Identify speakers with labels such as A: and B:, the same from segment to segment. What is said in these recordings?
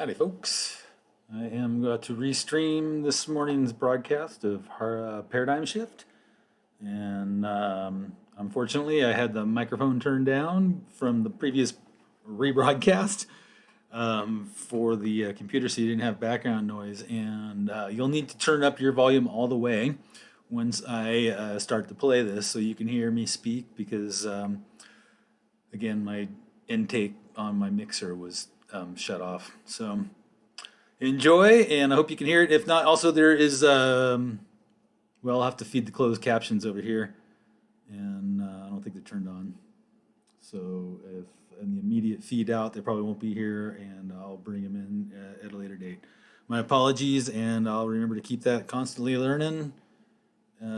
A: Howdy, folks. I am going to restream this morning's broadcast of Paradigm Shift. And unfortunately, I had the microphone turned down from the previous rebroadcast for the computer so you didn't have background noise. And you'll need to turn up your volume all the way once I start to play this so you can hear me speak because, again, my intake on my mixer was shut off. So enjoy, and I hope you can hear it. If not, also there is, well, I'll have to feed the closed captions over here, and I don't think they're turned on. So if in the immediate feed out, they probably won't be here, and I'll bring them in at a later date. My apologies, and I'll remember to keep that constantly learning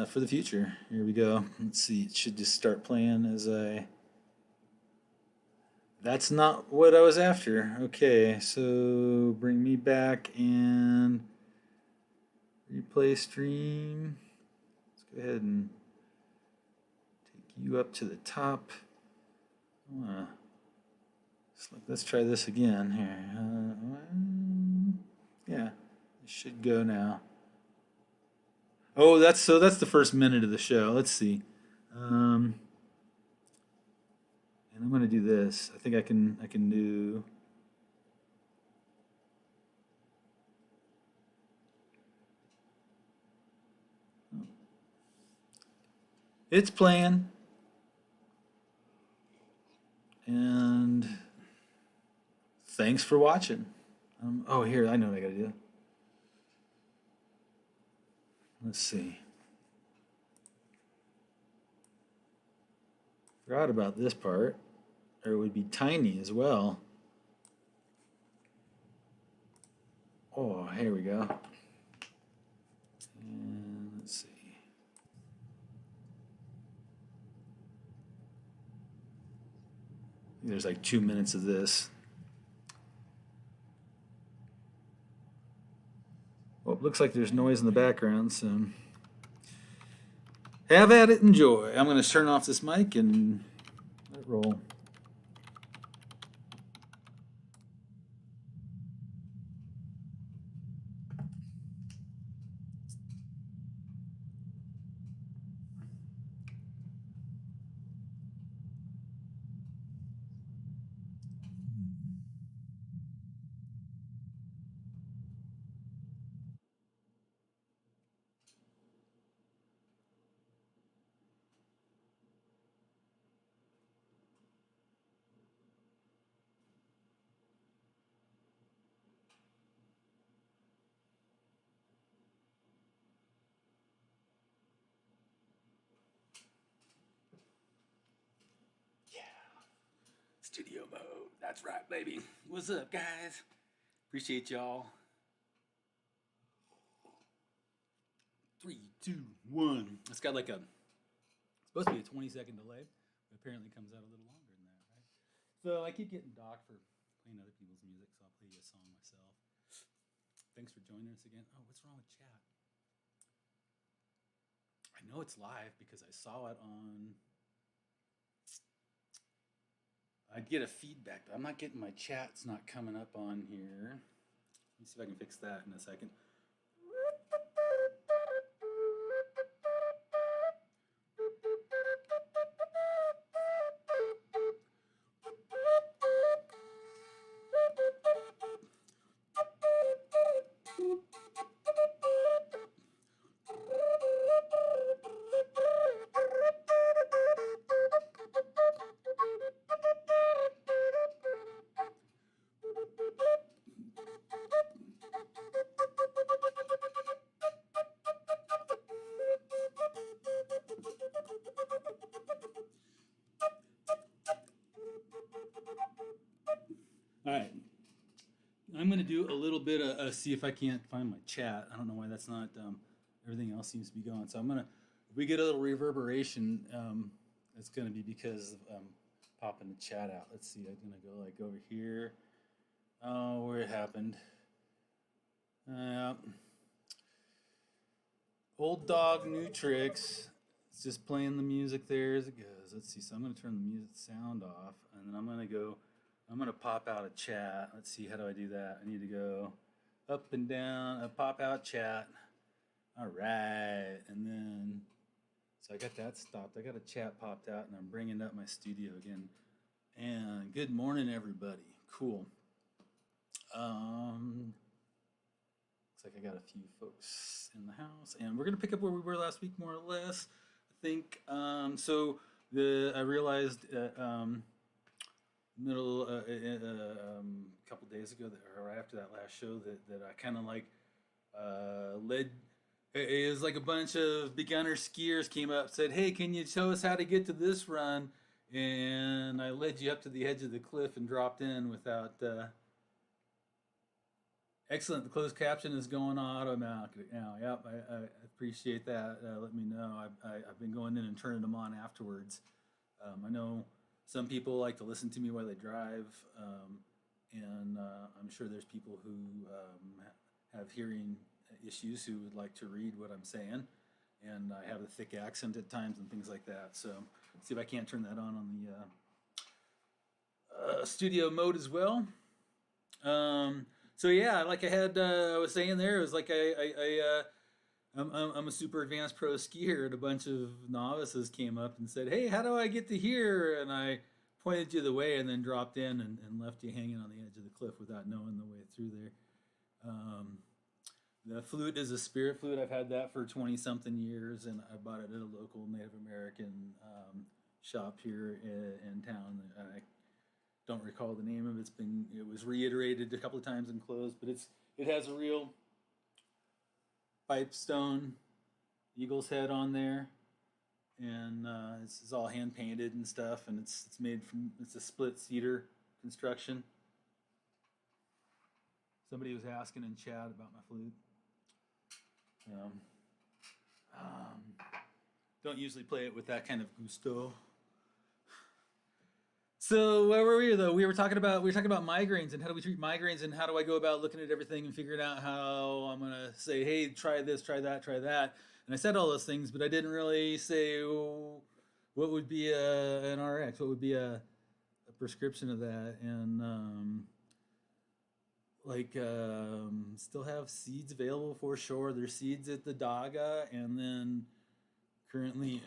A: for the future. Here we go. Let's see. It should just start playing as I... That's not what I was after. Okay, so bring me back and replay stream. Let's go ahead and take you up to the top. Let's try this again here. Yeah, it should go now. Oh, that's the first minute of the show. Let's see. And I'm going to do this. I think I can do... It's playing. And thanks for watching. Oh, here, I know what I got to do. Let's see. Forgot about this part. Or it would be tiny as well. Oh, here we go. And let's see. There's like 2 minutes of this. Oh, it looks like there's noise in the background, so have at it, enjoy. I'm going to turn off this mic and let it roll. Studio mode. That's right, baby. What's up, guys? Appreciate y'all. 3, 2, 1. It's got like supposed to be a 20-second delay, but apparently comes out a little longer than that, right? So I keep getting docked for playing other people's music, so I'll play you a song myself. Thanks for joining us again. Oh, what's wrong with chat? I know it's live because I saw it on... I get a feedback, but I'm not getting my chat's not coming up on here. Let me see if I can fix that in a second. All right, I'm going to do a little bit of, see if I can't find my chat. I don't know why that's not, everything else seems to be going. So I'm going to, if we get a little reverberation, it's going to be because of popping the chat out. Let's see, I'm going to go like over here. Oh, where it happened. Old dog, new tricks. It's just playing the music there as it goes. Let's see, so I'm going to turn the music sound off, and then I'm going to go I'm gonna pop out a chat. Let's see, how do I do that? I need to go up and down, pop out chat. All right, and then, so I got that stopped. I got a chat popped out, and I'm bringing up my studio again. And good morning, everybody. Cool. Looks like I got a few folks in the house, and we're gonna pick up where we were last week, more or less. I think I realized middle a couple days ago, or right after that last show, that I kind of like led. It was like a bunch of beginner skiers came up, said, "Hey, can you show us how to get to this run?" And I led you up to the edge of the cliff and dropped in without. Excellent. The closed caption is going on automatically now. Yep, I appreciate that. Let me know. I've been going in and turning them on afterwards. I know some people like to listen to me while they drive, and I'm sure there's people who have hearing issues who would like to read what I'm saying, and I have a thick accent at times and things like that. So let's see if I can't turn that on the studio mode as well. So yeah, like I was saying there, it was like I'm a super advanced pro skier, and a bunch of novices came up and said, "Hey, how do I get to here?" And I pointed you the way, and then dropped in and left you hanging on the edge of the cliff without knowing the way through there. The flute is a spirit flute. I've had that for 20 something years, and I bought it at a local Native American shop here in town. I don't recall the name of it. It was reiterated a couple of times and closed, but it has a real pipestone eagle's head on there, and it's all hand painted and stuff, and it's a split cedar construction. Somebody was asking in chat about my flute. Don't usually play it with that kind of gusto. So where were we though? We were talking about migraines and how do we treat migraines, and how do I go about looking at everything and figuring out how I'm gonna say, hey, try this, try that, try that. And I said all those things, but I didn't really say what would be an RX, what would be a prescription of that, and still have seeds available for sure. There's seeds at the Daga, and then currently.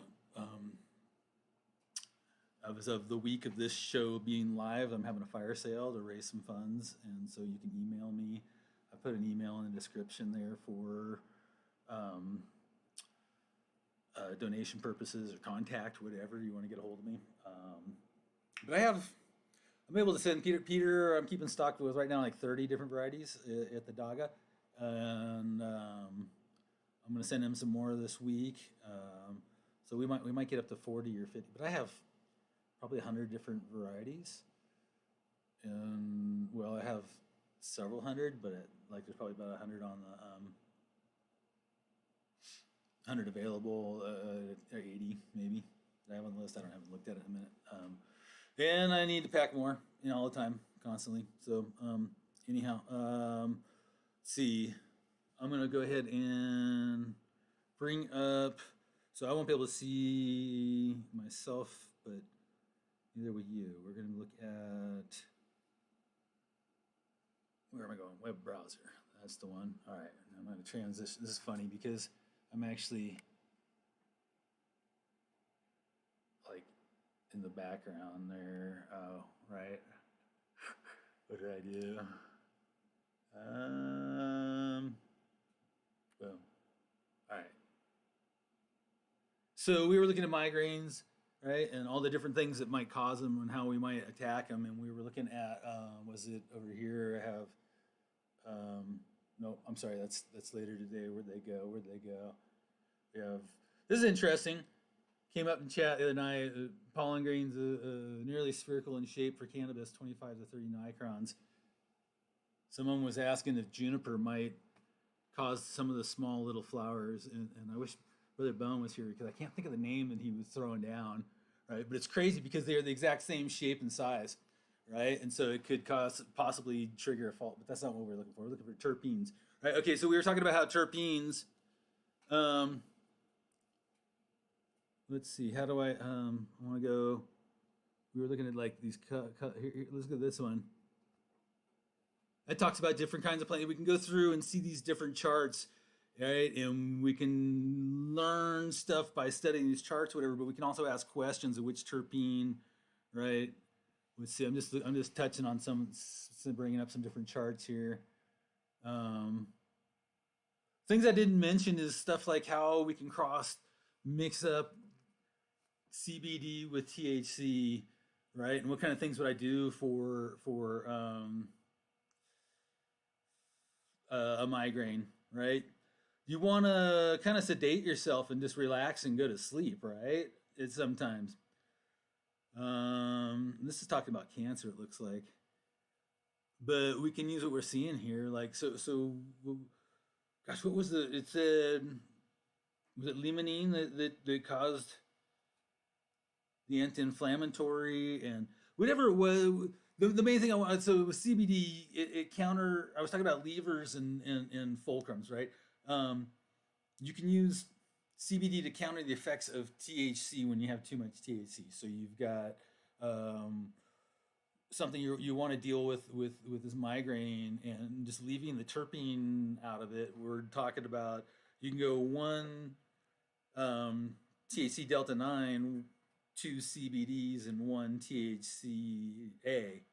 A: As of the week of this show being live, I'm having a fire sale to raise some funds, and so you can email me. I put an email in the description there for donation purposes or contact, whatever you want to get a hold of me. But I'm able to send Peter. I'm keeping stock with right now like 30 different varieties at the Daga, and I'm going to send him some more this week. So we might get up to 40 or 50, but I have probably 100 different varieties, and I have several hundred, but there's probably about 100 on the 100 available, or 80 maybe that I have on the list. I haven't looked at it in a minute, and I need to pack more, all the time, constantly. So anyhow, let's see. I'm gonna go ahead and bring up. So I won't be able to see myself, but neither will you. We're going to look at, where am I going? Web browser. That's the one. All right. I'm going to transition. This is funny because I'm actually in the background there. Oh, right. What did I do? Boom. All right. So we were looking at migraines, right, and all the different things that might cause them and how we might attack them. And we were looking at, was it over here? I have, no, I'm sorry, that's later today. Where'd they go? We have, this is interesting. Came up in chat the other night. Pollen grains, nearly spherical in shape for cannabis, 25 to 30 microns. Someone was asking if juniper might cause some of the small little flowers, and I wish Brother Bone was here because I can't think of the name that he was throwing down, right? But it's crazy because they're the exact same shape and size, right? And so it could possibly trigger a fault, but that's not what we're looking for. We're looking for terpenes, right? Okay, so we were talking about how terpenes, let's see, how do I want to go, we were looking at like these, here, let's look at this one. It talks about different kinds of plants. We can go through and see these different charts, right? And we can learn stuff by studying these charts, whatever. But we can also ask questions of which terpene, right? Let's see. I'm just touching on some bringing up some different charts here. Things I didn't mention is stuff like how we can mix up CBD with THC, right? And what kind of things would I do for a migraine, right? You want to kind of sedate yourself and just relax and go to sleep, right? It's sometimes. This is talking about cancer, it looks like. But we can use what we're seeing here. Like, gosh, what was it said, was it limonene that caused the anti-inflammatory and whatever it was. The main thing I wanted, so it was CBD. I was talking about levers and fulcrums, right? You can use CBD to counter the effects of THC when you have too much THC. So you've got something you want to deal with this migraine and just leaving the terpene out of it. We're talking about you can go one THC delta 9, 2 CBDs, and 1 THCA.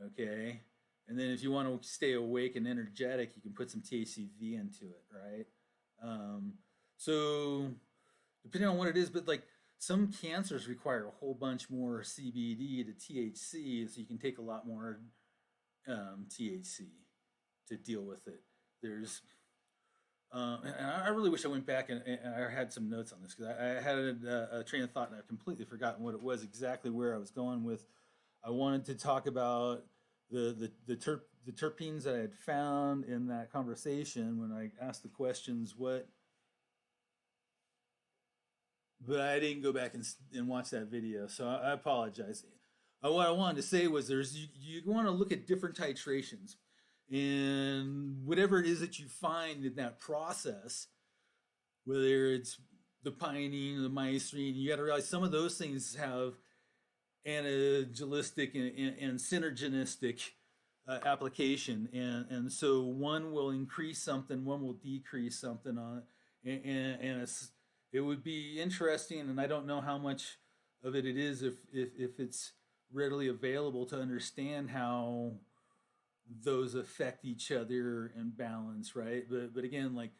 A: Okay, and then if you want to stay awake and energetic, you can put some THCV into it, right? So depending on what it is, but like some cancers require a whole bunch more CBD to THC, so you can take a lot more THC to deal with it. There's and I really wish I went back and I had some notes on this because I had a train of thought and I've completely forgotten what it was exactly where I was going with. I wanted to talk about the terpenes that I had found in that conversation when I asked the questions. But I didn't go back and watch that video, so I apologize. What I wanted to say was you want to look at different titrations. And whatever it is that you find in that process, whether it's the pinene, the mystrine, you got to realize some of those things have antagonistic and synergistic application, and so one will increase something, one will decrease something on it, and it would be interesting, and I don't know how much of it is if it's readily available to understand how those affect each other and balance, right? But again, like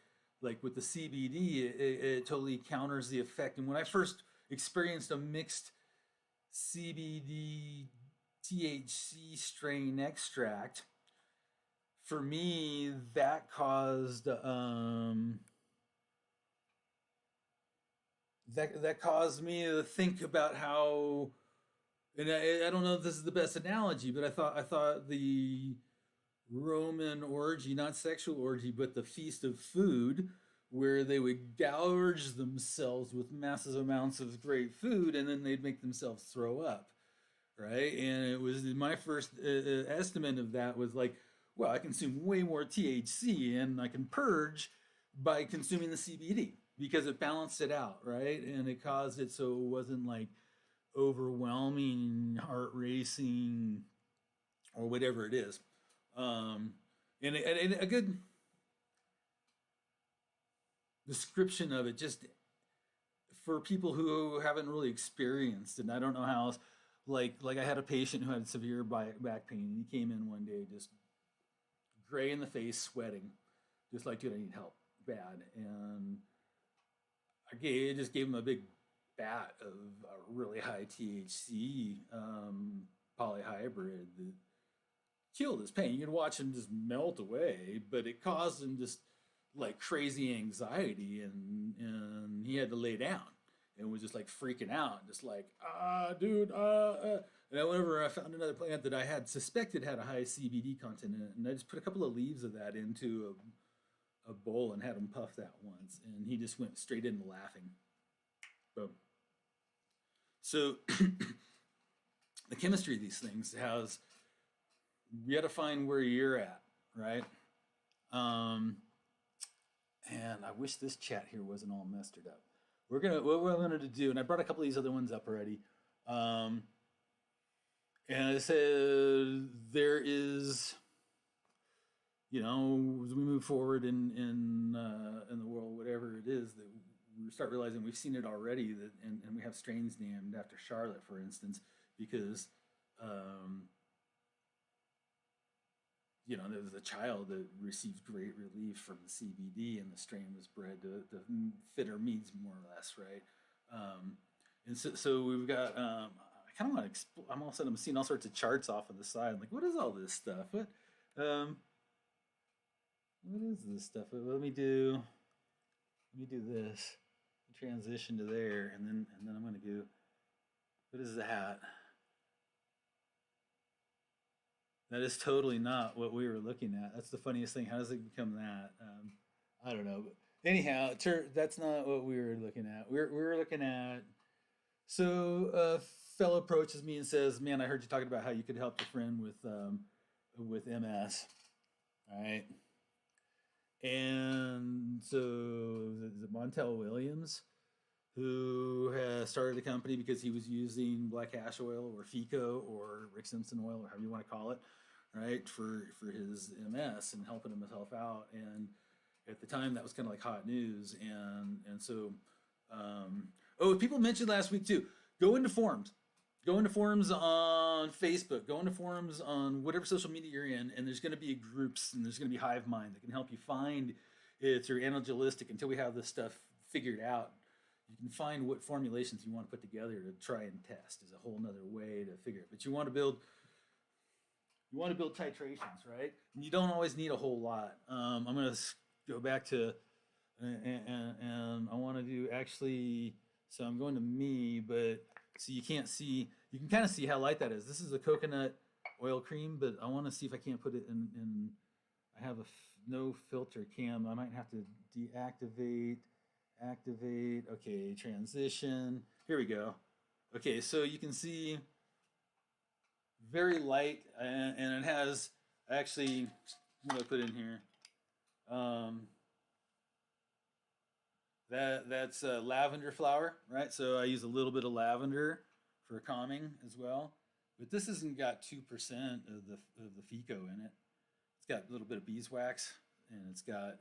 A: with the CBD, it totally counters the effect. And when I first experienced a mixed CBD THC strain extract, for me that caused that caused me to think about how, and I don't know if this is the best analogy, but I thought the Roman orgy, not sexual orgy, but the feast of food, where they would gouge themselves with massive amounts of great food, and then they'd make themselves throw up, right? And it was my first estimate of that was like, well, I consume way more THC, and I can purge by consuming the CBD because it balanced it out, right? And it caused it so it wasn't like overwhelming, heart racing, or whatever it is. And a good description of it, just for people who haven't really experienced it, and I don't know how else. Like I had a patient who had severe back pain, and he came in one day just gray in the face, sweating, just like, dude, I need help bad. And I just gave him a big bat of a really high THC polyhybrid that killed his pain. You could watch him just melt away, but it caused him just like crazy anxiety, and he had to lay down and was just like freaking out, just like, dude, And then whenever I found another plant that I had suspected had a high CBD content in it, and I just put a couple of leaves of that into a bowl and had him puff that once, and he just went straight into laughing. Boom. So the chemistry of these things has, you got to find where you're at, right? And I wish this chat here wasn't all messed up. What we're gonna do, and I brought a couple of these other ones up already. And I said, there is, as we move forward in the world, whatever it is, that we start realizing we've seen it already, that and we have strains named after Charlotte, for instance, because um, there was a child that received great relief from the CBD, and the strain was bred to fit her needs more or less, right? Um, and so we've got. I kind of want to. I'm all of a sudden I'm seeing all sorts of charts off on the side. I'm like, what is all this stuff? Um, what is this stuff? Let me do this. Transition to there, and then I'm going to go. What is that? That is totally not what we were looking at. That's the funniest thing. How does it become that? I don't know. But anyhow, that's not what we were looking at. We were looking at. So a fellow approaches me and says, "Man, I heard you talking about how you could help your friend with MS." All right. And so is it Montel Williams, who has started a company because he was using black ash oil or FICO or Rick Simpson oil or however you want to call it, right, for his MS and helping himself out. And at the time, that was kind of like hot news. And so, people mentioned last week too. Go into forums. Go into forums on Facebook. Go into forums on whatever social media you're in, and there's going to be groups and there's going to be hive mind that can help you find it through analgesic until we have this stuff figured out. You can find what formulations you want to put together to try and test is a whole nother way to figure it. But you want to build titrations, right? And you don't always need a whole lot. I'm going to go back to and I want to do actually. So I'm going to me, but so you can't see. You can kind of see how light that is. This is a coconut oil cream, but I want to see if I can't put it in. I have a no filter cam. I might have to deactivate. Activate. Okay, transition. Here we go. Okay, so you can see very light, and it has actually. What do I put in here? Um, that's lavender flower, right? So I use a little bit of lavender for calming as well. But this hasn't got 2% of the FICO in it. It's got a little bit of beeswax, and it's got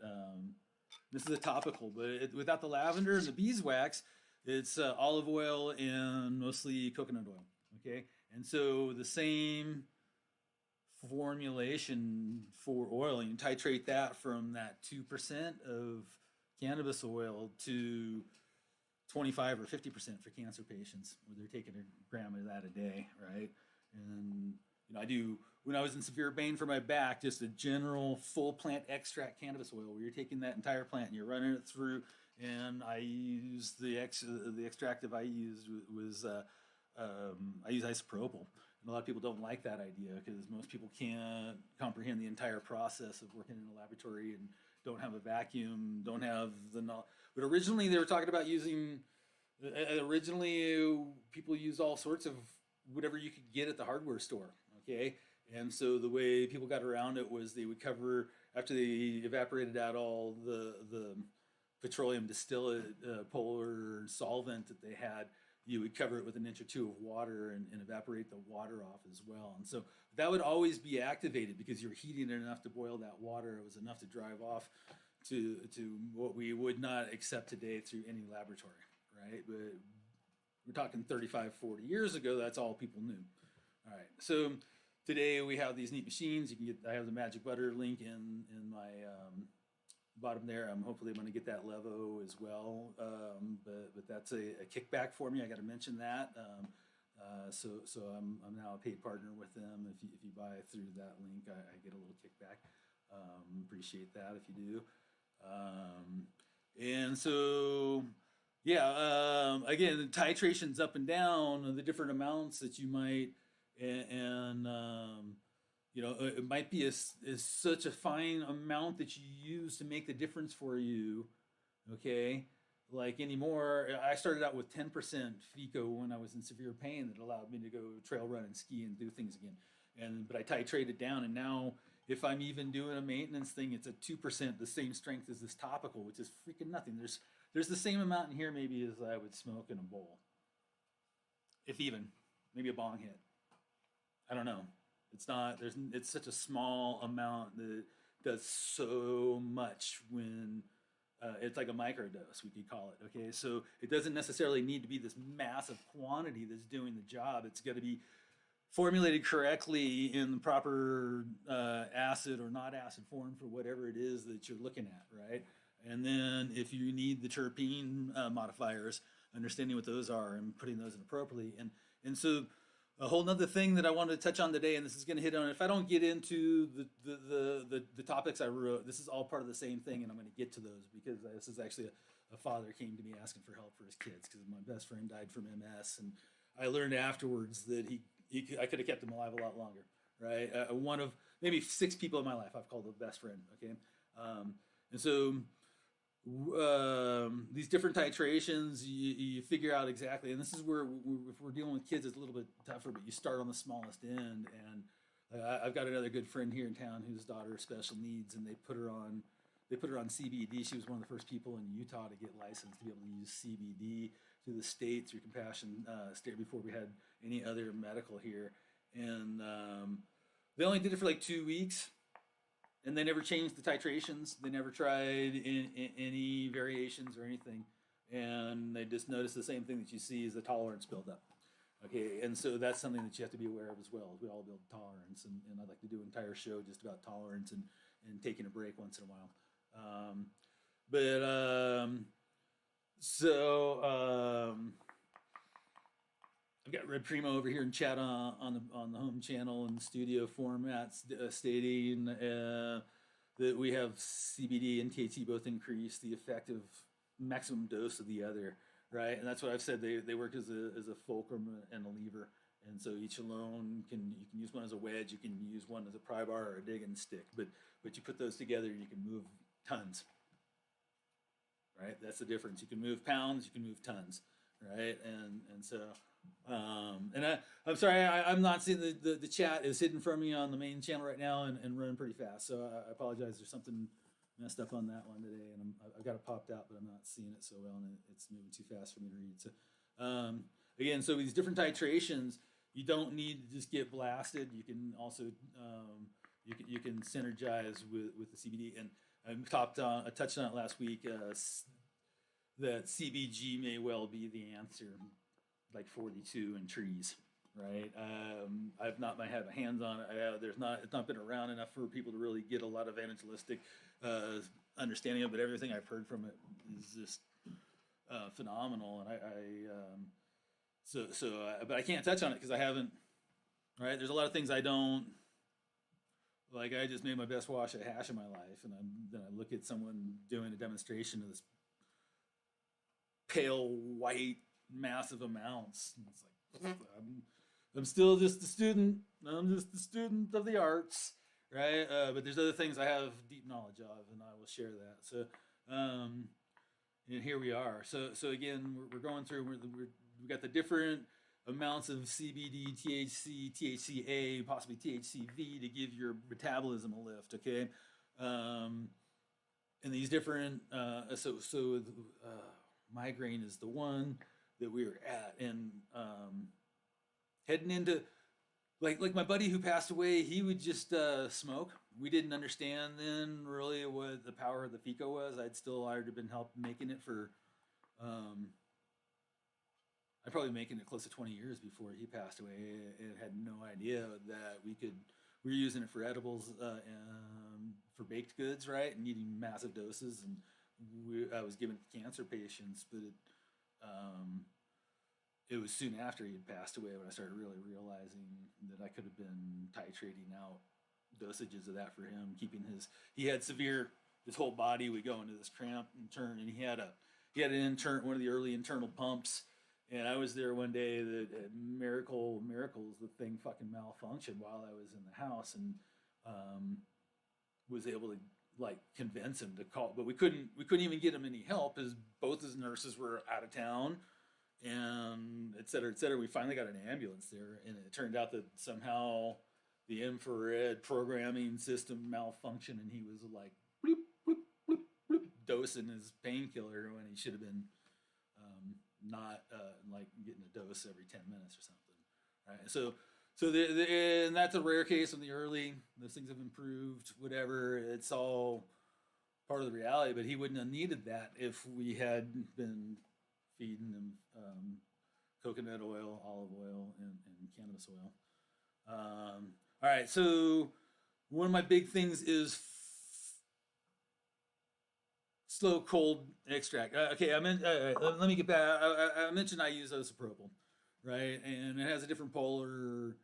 A: this is a topical, but without the lavender and the beeswax, it's olive oil and mostly coconut oil. Okay, and so the same formulation for oil, you titrate that from that 2% of cannabis oil to 25 or 50% for cancer patients, where they're taking a gram of that a day, right? And I do when I was in severe pain for my back, just a general full plant extract cannabis oil, where you're taking that entire plant and you're running it through. And I use the extractive I used was I use isopropyl. And a lot of people don't like that idea because most people can't comprehend the entire process of working in a laboratory and don't have a vacuum, don't have the knowledge. But originally they were talking about using. Originally, people used all sorts of whatever you could get at the hardware store. Okay, and so the way people got around it was they would cover after they evaporated out all the petroleum distillate polar solvent that they had. You would cover it with an inch or two of water and evaporate the water off as well. And so that would always be activated because you're heating it enough to boil that water. It was enough to drive off to what we would not accept today through any laboratory, right? But we're talking 35, 40 years ago, that's all people knew. All right, so today we have these neat machines. You can get. I have the Magic Butter link in my bottom there. Hopefully I'm going to get that Levo as well. But that's a kickback for me. I got to mention that. So I'm now a paid partner with them. If you buy through that link, I get a little kickback. Appreciate that if you do. And so yeah, again, the titrations up and down, the different amounts that you might, and it might be is such a fine amount that you use to make the difference for you. Okay, like anymore, I started out with 10% FICO when I was in severe pain that allowed me to go trail run and ski and do things again. But I titrated down, and now if I'm even doing a maintenance thing, it's a 2%, the same strength as this topical, which is freaking nothing. There's the same amount in here maybe as I would smoke in a bowl, if even, maybe a bong hit. I don't know. It's not, it's such a small amount that it does so much when it's like a microdose, we could call it. Okay. So it doesn't necessarily need to be this massive quantity that's doing the job. It's got to be formulated correctly in the proper acid or not acid form for whatever it is that you're looking at, right? And then if you need the terpene modifiers, understanding what those are and putting those in appropriately. And so a whole nother thing that I wanted to touch on today, and this is going to hit on, if I don't get into the topics I wrote, this is all part of the same thing, and I'm going to get to those because this is actually a father came to me asking for help for his kids because my best friend died from MS, and I learned afterwards that I could have kept him alive a lot longer, right? One of maybe 6 people in my life I've called a best friend, okay? And so these different titrations, you figure out exactly, and this is where if we're dealing with kids, it's a little bit tougher, but you start on the smallest end. And I've got another good friend here in town whose daughter has special needs, and they put her on CBD. She was one of the first people in Utah to get licensed to be able to use CBD through the state, through Compassion State, before we had any other medical here. And they only did it for like 2 weeks, and they never changed the titrations. They never tried any variations or anything. And they just noticed the same thing that you see is the tolerance build up. Okay, and so that's something that you have to be aware of as well. We all build tolerance, and I'd like to do an entire show just about tolerance and taking a break once in a while. Um, but so I've got Red Primo over here in chat on the home channel and studio formats stating that we have CBD and THC both increase the effective maximum dose of the other, right? And that's what I've said. They work as a fulcrum and a lever. And so each alone you can use one as a wedge, you can use one as a pry bar or a digging stick, but you put those together, you can move tons, right? That's the difference. You can move pounds, you can move tons, right? And so I'm sorry, I'm not seeing the chat is hidden from me on the main channel right now and running pretty fast. So I apologize. There's something messed up on that one today, and I've got it popped out, but I'm not seeing it so well, and it's moving too fast for me to read. So again, so these different titrations, you don't need to just get blasted. You can also you can synergize with the CBD, and I touched on it last week. That CBG may well be the answer, like 42 in trees, right? I've not had my hands on it. It's not been around enough for people to really get a lot of evangelistic understanding of it. But everything I've heard from it is just phenomenal. And but I can't touch on it because I haven't. Right? There's a lot of things I don't like. I just made my best wash of hash in my life, and then I look at someone doing a demonstration of this pale white massive amounts. And it's like I'm still just a student. I'm just a student of the arts, right? But there's other things I have deep knowledge of, and I will share that. So, and here we are. So again, we're going through. We've got the different amounts of CBD, THC, THCA, possibly THCV to give your metabolism a lift. Okay, and these different. Migraine is the one that we were at, and heading into like my buddy who passed away, he would just smoke. We didn't understand then really what the power of the FICO was. I'd have been helping making it for I'd probably making it close to 20 years before he passed away, and had no idea that we were using it for edibles for baked goods, right, and needing massive doses. And I was giving it to cancer patients, but it was soon after he had passed away when I started really realizing that I could have been titrating out dosages of that for him, he had his whole body would go into this cramp and turn, and he had one of the early internal pumps. And I was there one day that miracles, the thing fucking malfunctioned while I was in the house, and was able to like convince him to call, but we couldn't even get him any help as both his nurses were out of town, and et cetera, et cetera. We finally got an ambulance there, and it turned out that somehow the infrared programming system malfunctioned, and he was like bloop, bloop, bloop, bloop, dosing his painkiller when he should have been not like getting a dose every 10 minutes or something, right? So So and that's a rare case in the early. Those things have improved, whatever. It's all part of the reality. But he wouldn't have needed that if we had been feeding him coconut oil, olive oil, and cannabis oil. All right. So one of my big things is slow cold extract. Okay, let me get back. I mentioned I use isopropyl, right? And it has a different polar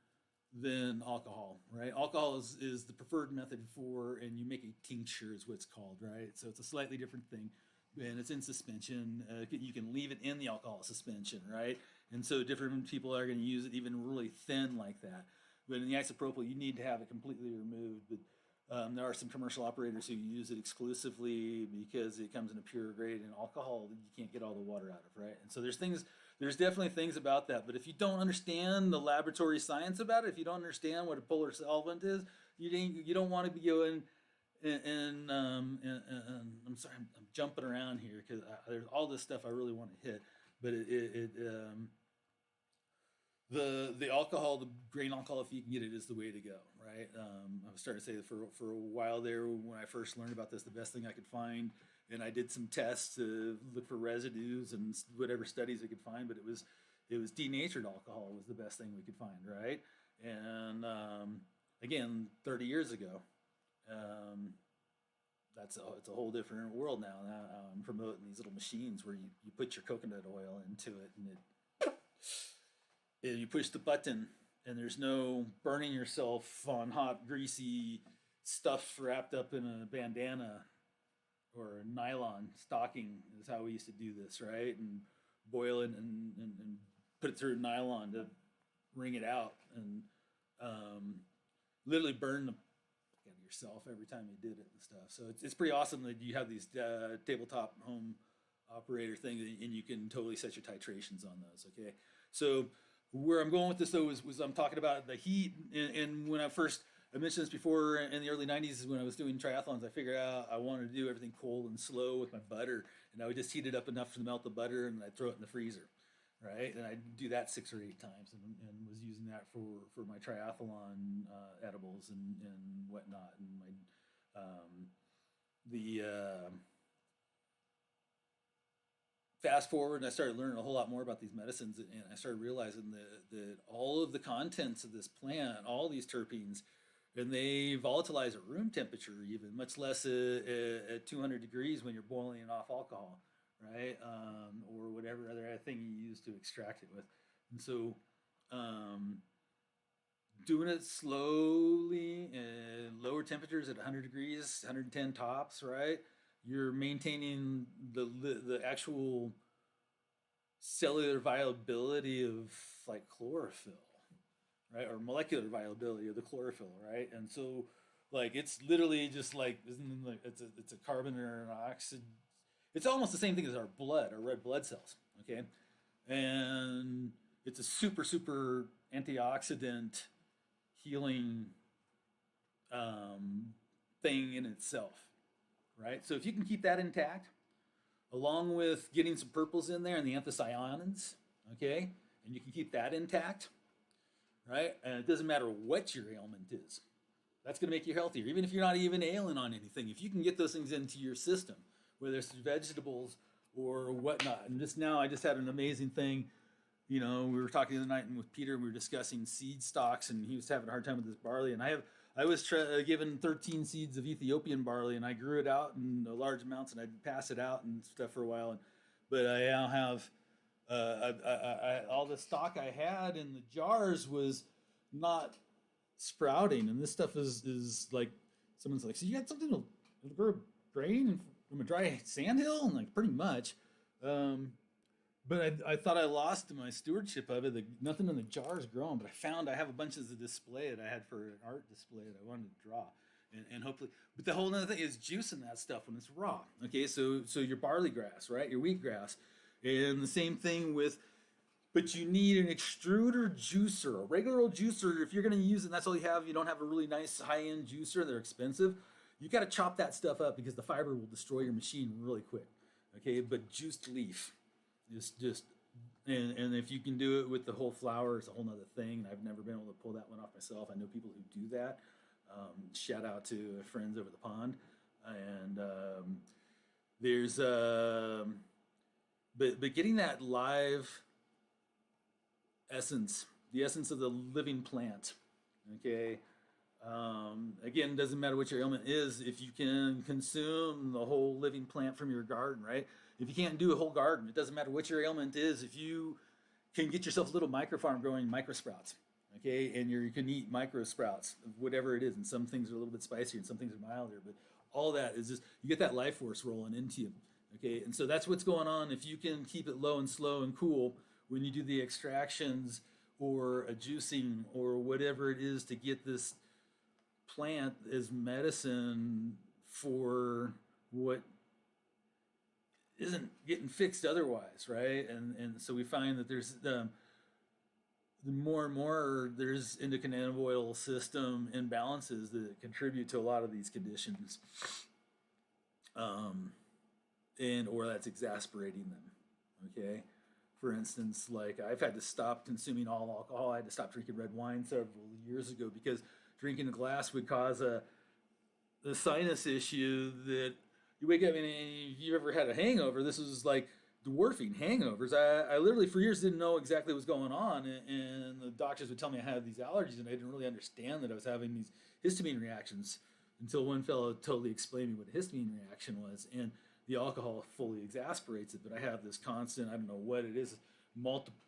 A: than alcohol, right? Alcohol is the preferred method for, and you make a tincture is what it's called, right? So it's a slightly different thing, and it's in suspension. You can leave it in the alcohol suspension, right? And so different people are going to use it even really thin like that. But in the isopropyl, you need to have it completely removed. But there are some commercial operators who use it exclusively because it comes in a pure grade, and alcohol you can't get all the water out of, right? And so there's definitely things about that. But if you don't understand the laboratory science about it, if you don't understand what a polar solvent is, you don't want to be going and I'm sorry, I'm jumping around here because there's all this stuff I really want to hit, but the alcohol, the grain alcohol, if you can get it, is the way to go, right? I was starting to say that for a while there when I first learned about this, the best thing I could find, and I did some tests to look for residues and whatever studies I could find, but it was denatured alcohol was the best thing we could find, right? And again, 30 years ago, it's a whole different world now. Now I'm promoting these little machines where you put your coconut oil into it, and you push the button, and there's no burning yourself on hot, greasy stuff wrapped up in a bandana or a nylon stocking is how we used to do this, right? And boil it and put it through nylon to wring it out, and literally burn the out of yourself every time you did it and stuff. So it's pretty awesome that you have these tabletop home operator things, and you can totally set your titrations on those. Okay, so where I'm going with this though was I'm talking about the heat, and when I mentioned this before in the early 90s when I was doing triathlons, I figured out I wanted to do everything cold and slow with my butter, and I would just heat it up enough to melt the butter, and I'd throw it in the freezer, right? And I'd do that 6 or 8 times, and was using that for my triathlon edibles and whatnot, and my fast forward, and I started learning a whole lot more about these medicines, and I started realizing that all of the contents of this plant, all these terpenes, and they volatilize at room temperature even, much less at 200 degrees when you're boiling it off alcohol, right? Or whatever other thing you use to extract it with. And so doing it slowly at lower temperatures at 100 degrees, 110 tops, right? You're maintaining the actual cellular viability of like chlorophyll, right? Or molecular viability of the chlorophyll, right? And so like it's literally just like it's a carbon or an oxygen. It's almost the same thing as our blood, our red blood cells, okay? And it's a super antioxidant healing thing in itself, right? So if you can keep that intact, along with getting some purples in there and the anthocyanins, okay, and you can keep that intact, right? And it doesn't matter what your ailment is. That's going to make you healthier, even if you're not even ailing on anything. If you can get those things into your system, whether it's vegetables or whatnot. And I just had an amazing thing. You know, we were talking the other night with Peter, and we were discussing seed stocks, and he was having a hard time with this barley. And I was given 13 seeds of Ethiopian barley, and I grew it out in large amounts, and I'd pass it out and stuff for a while. But I now have all the stock I had in the jars was not sprouting, and this stuff is like, someone's like, so you got something to grow grain from a dry sandhill? And like, pretty much. But I thought I lost my stewardship of it. Nothing in the jar is growing, but I have a bunch of the display that I had for an art display that I wanted to draw, and hopefully. But the whole other thing is juicing that stuff when it's raw. Okay, so your barley grass, right? Your wheatgrass, and the same thing with. But you need an extruder juicer, a regular old juicer. If you're going to use it, and that's all you have. You don't have a really nice high-end juicer. They're expensive. You got to chop that stuff up because the fiber will destroy your machine really quick. Okay, but juiced leaf. Just And if you can do it with the whole flower, it's a whole nother thing. I've never been able to pull that one off myself. I know people who do that. Shout out to friends over the pond. And there's but getting that live essence, the essence of the living plant. Okay. Again, doesn't matter what your ailment is. If you can consume the whole living plant from your garden, right? If you can't do a whole garden, it doesn't matter what your ailment is. If you can get yourself a little micro farm growing micro sprouts, okay, and you can eat micro sprouts, whatever it is, and some things are a little bit spicier and some things are milder, but all that is just you get that life force rolling into you, okay, and so that's what's going on. If you can keep it low and slow and cool when you do the extractions or a juicing or whatever it is to get this plant as medicine for what isn't getting fixed otherwise, right? And so we find that there's the more and more there's endocannabinoid system imbalances that contribute to a lot of these conditions, and or that's exasperating them. Okay, for instance, like I've had to stop consuming all alcohol. I had to stop drinking red wine several years ago because drinking a glass would cause a sinus issue that you wake up and if you ever had a hangover, this was like dwarfing hangovers. I literally for years didn't know exactly what was going on, and the doctors would tell me I had these allergies, and I didn't really understand that I was having these histamine reactions until one fellow totally explained me what a histamine reaction was, and the alcohol fully exasperates it. But I have this constant, I don't know what it is,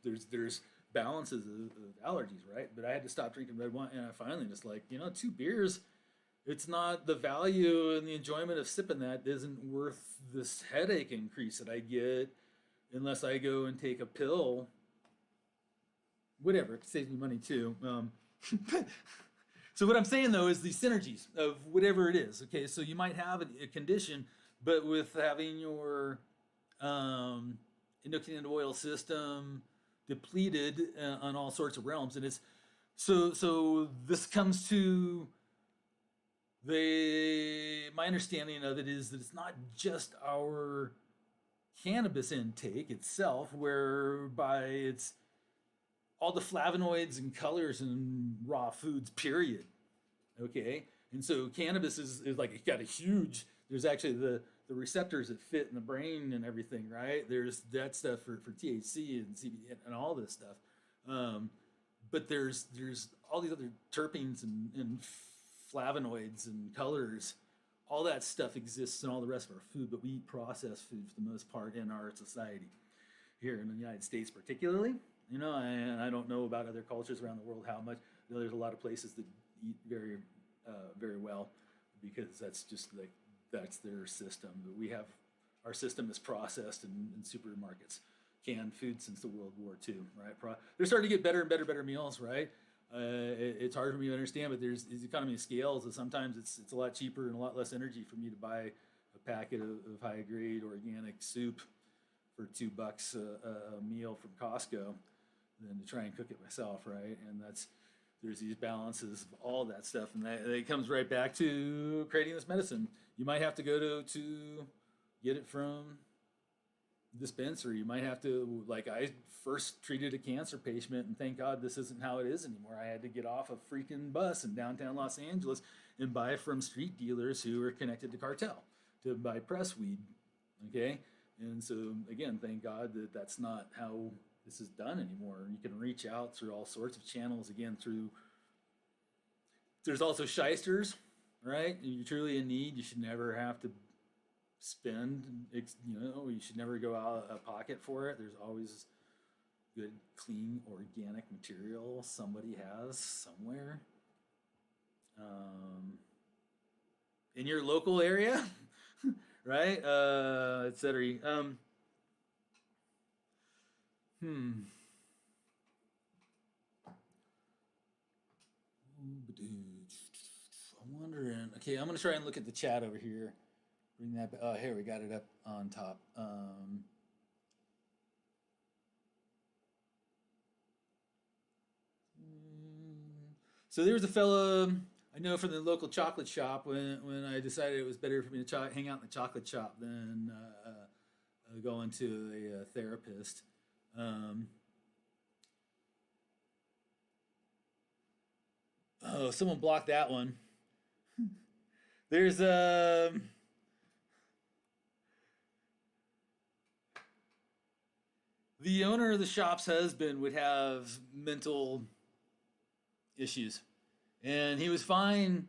A: there's balances of allergies, right? But I had to stop drinking red wine, and I finally just like, 2 beers, it's not the value and the enjoyment of sipping that isn't worth this headache increase that I get unless I go and take a pill. Whatever, it saves me money too. So what I'm saying though is the synergies of whatever it is. Okay, so you might have a condition, but with having your endocannabinoid system depleted on all sorts of realms, and it's so this comes to my understanding of it is that it's not just our cannabis intake itself, whereby it's all the flavonoids and colors in raw foods, period. Okay, and so cannabis is like it got a huge. There's actually the receptors that fit in the brain and everything, right? There's that stuff for THC and CBD and all this stuff, but there's all these other terpenes and flavonoids and colors. All that stuff exists in all the rest of our food, but we eat processed food for the most part in our society here in the United States, particularly. And I don't know about other cultures around the world how much. There's a lot of places that eat very, very well because that's just like that's their system. But our system is processed in supermarkets, canned food since the World War II, right? They're starting to get better and better meals, right? It's hard for me to understand, but there's these economy of scales that sometimes it's a lot cheaper and a lot less energy for me to buy a packet of high grade organic soup for $2 a meal from Costco than to try and cook it myself, right? And there's these balances of all that stuff, and that comes right back to creating this medicine. You might have to go to get it from dispensary. You might have to, like I first treated a cancer patient, and thank God this isn't how it is anymore. I had to get off a freaking bus in downtown Los Angeles and buy from street dealers who are connected to cartel to buy press weed. Okay, and so again, thank God that that's not how this is done anymore. You can reach out through all sorts of channels. Again, there's also shysters, right? If you're truly in need, you should never have to spend, you should never go out of pocket for it. There's always good, clean, organic material somebody has somewhere in your local area, right? Et cetera. I'm wondering. Okay, I'm gonna try and look at the chat over here. Bring that. Oh, here we got it up on top. So there was a fella I know from the local chocolate shop when I decided it was better for me to hang out in the chocolate shop than going to a therapist. Um, oh, someone blocked that one. There's the owner of the shop's husband would have mental issues, and he was fine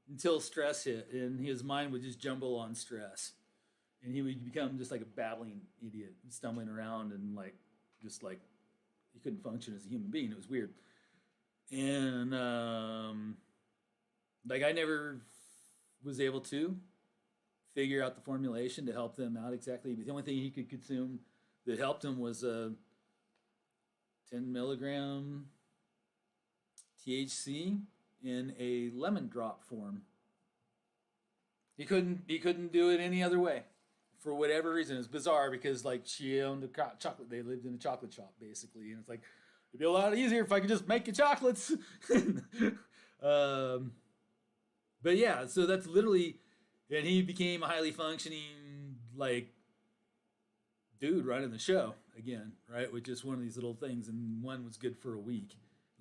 A: until stress hit, and his mind would just jumble on stress, and he would become just like a babbling idiot, stumbling around and like just like he couldn't function as a human being. It was weird, and like I never was able to figure out the formulation to help them out exactly. But the only thing he could consume that helped him was a 10 milligram THC in a lemon drop form. He couldn't do it any other way for whatever reason. It's bizarre because like she owned a chocolate. They lived in a chocolate shop basically, and it's like it'd be a lot easier if I could just make you chocolates. um, but yeah, so that's literally, and he became a highly functioning like dude running the show again, right? With just one of these little things, and one was good for a week.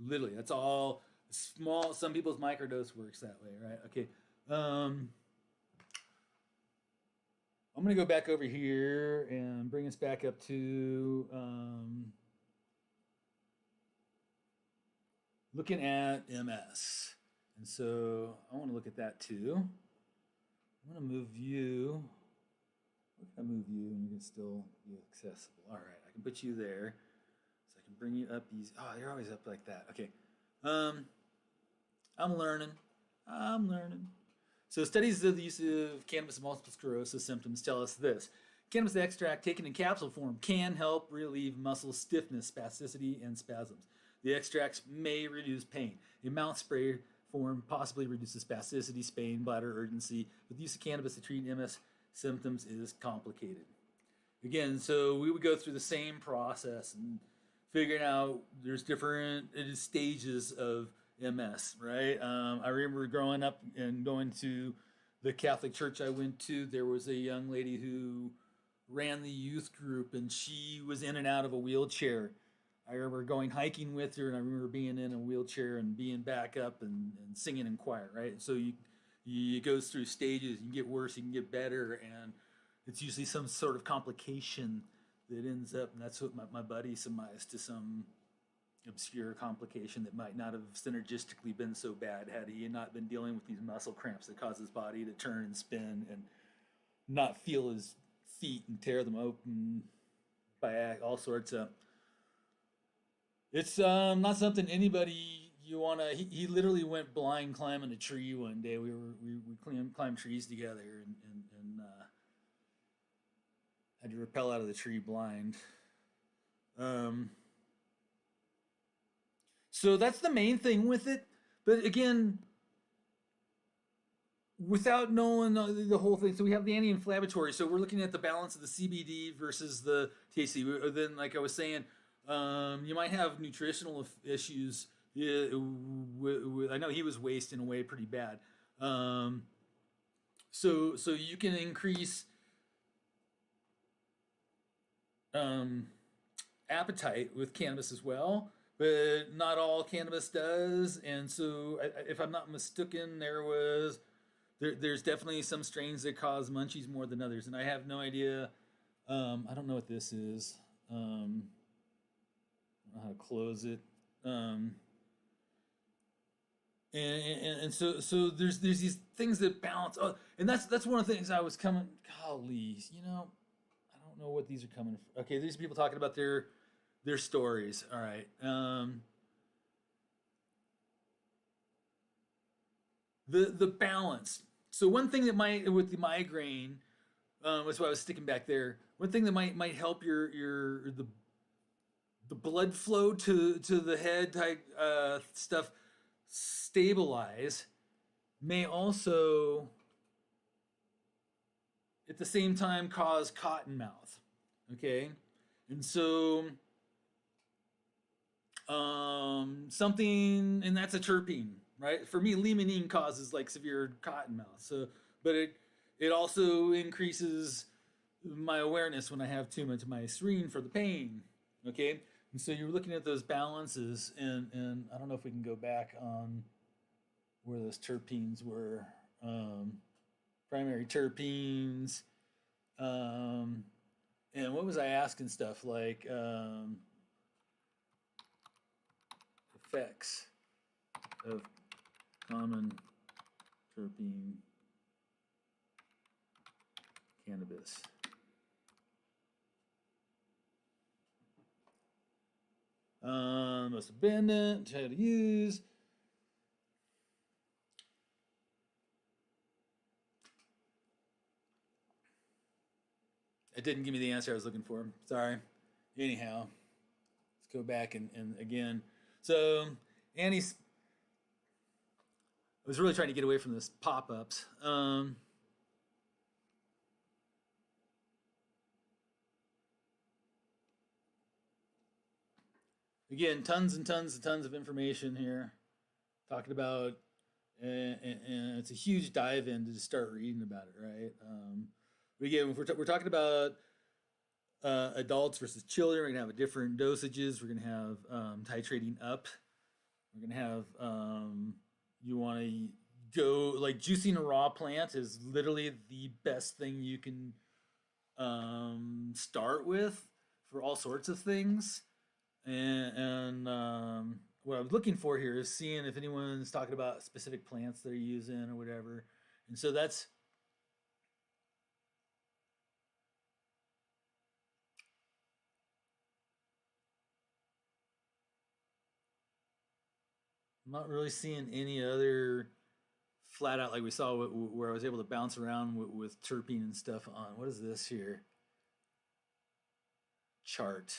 A: Literally, that's all. Small. Some people's microdose works that way, right? Okay. I'm gonna go back over here and bring us back up to looking at MS, and so I want to look at that too. I'm gonna move you. What can I move you and you can still be accessible? All right, I can put you there, so I can bring you up easy. Oh, you're always up like that. Okay. I'm learning. I'm learning. So studies of the use of cannabis in multiple sclerosis symptoms tell us this. Cannabis extract taken in capsule form can help relieve muscle stiffness, spasticity, and spasms. The extracts may reduce pain. A mouth spray form possibly reduces spasticity, pain, bladder urgency, but the use of cannabis to treat MS symptoms is complicated. Again, so we would go through the same process and figuring out there's different stages of MS, right? I remember growing up and going to the Catholic church I went to. There was a young lady who ran the youth group, and she was in and out of a wheelchair. I remember going hiking with her, and I remember being in a wheelchair and being back up and singing in choir, right? So you goes through stages. You can get worse, you can get better, and it's usually some sort of complication that ends up, and that's what my buddy surmised, to some obscure complication that might not have synergistically been so bad had he not been dealing with these muscle cramps that cause his body to turn and spin and not feel his feet and tear them open by all sorts of. It's not something anybody you want to. He literally went blind climbing a tree one day. We climbed trees together and had to rappel out of the tree blind. So that's the main thing with it. But again, without knowing the whole thing, so we have the anti-inflammatory. So we're looking at the balance of the CBD versus the THC. Then, like I was saying, you might have nutritional issues. Yeah, I know he was wasting away pretty bad. So you can increase appetite with cannabis as well, but not all cannabis does. And so, if I'm not mistaken, there's definitely some strains that cause munchies more than others, and I have no idea. I don't know what this is. I don't know how to close it. And so there's these things that balance. Oh, and that's one of the things I was coming. Golly, I don't know what these are coming from. Okay, these are people talking about their stories. All right. The balance. So one thing that might, with the migraine, that's why I was sticking back there. One thing that might help the blood flow to the head type stuff stabilize may also at the same time cause cotton mouth. Okay, and so something, and that's a terpene, right? For me, limonene causes like severe cotton mouth. So, but it also increases my awareness when I have too much mycrine for the pain. Okay, and so you're looking at those balances, and I don't know if we can go back on where those terpenes were. Um, Primary terpenes, um, and what was I asking stuff like effects of common terpene cannabis. Most abundant, how to use. It didn't give me the answer I was looking for. Sorry. Anyhow, let's go back and again. So, Annie's. I was really trying to get away from this pop-ups. Again, tons and tons and tons of information here, talking about, and it's a huge dive in to just start reading about it, right? But again, if we're talking about adults versus children, we're gonna have different dosages. We're gonna have titrating up. We're gonna have you want to go like juicing a raw plant is literally the best thing you can start with for all sorts of things. And what I was looking for here is seeing if anyone's talking about specific plants they're using or whatever. And so that's I'm not really seeing any other flat out like we saw where I was able to bounce around with terpene and stuff on. What is this here? Chart.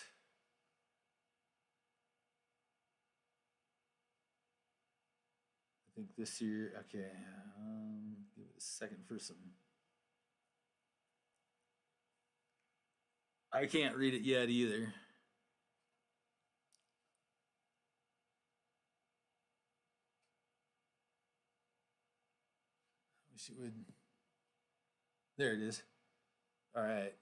A: I think this year, okay, give it a second for some. I can't read it yet either. I wish it would. There it is. All right.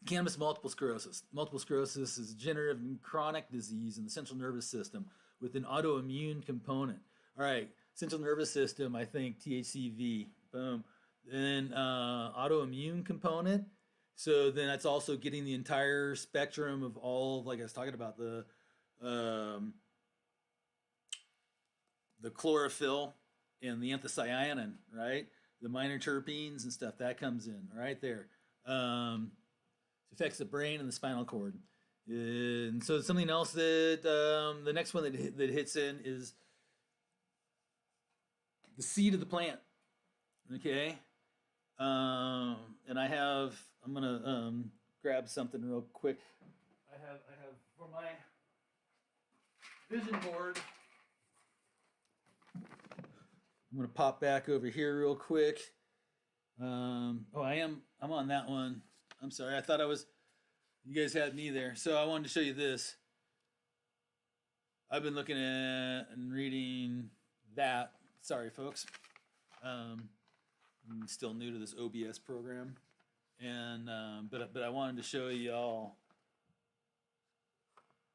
A: Cannabis multiple sclerosis. Multiple sclerosis is a degenerative and chronic disease in the central nervous system with an autoimmune component. All right, central nervous system, I think THCV, boom. Then autoimmune component. So then that's also getting the entire spectrum of all, like I was talking about, um, the chlorophyll and the anthocyanin, right? The minor terpenes and stuff that comes in right there. It affects the brain and the spinal cord. And so something else that the next one that hits in is the seed of the plant. Okay. And I'm gonna grab something real quick. I have for my vision board. I'm gonna pop back over here real quick. I'm on that one. I'm sorry. I thought you guys had me there. So I wanted to show you this. I've been looking at and reading that. Sorry, folks. I'm still new to this OBS program, and but I wanted to show y'all.